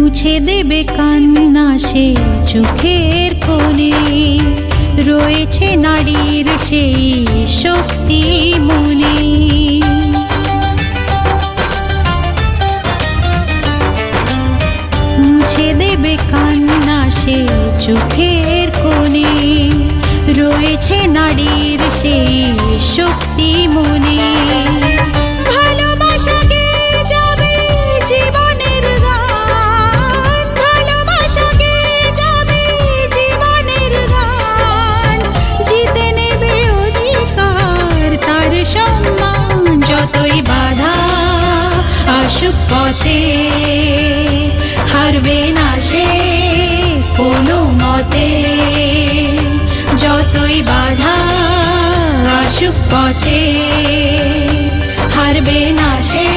মুছে দেবে কান্না সে চোখের কোণে, রয়েছে নারীর সেই শক্তি মনে। মুছে দেবে কান্না সে চোখের কোণে, রয়েছে নারীর সেই শক্তি মনে। যতই বাধা আসুক পথে, হারবে না সে কোনো মতে। যতই বাধা আসুক পথে, হারবে না সে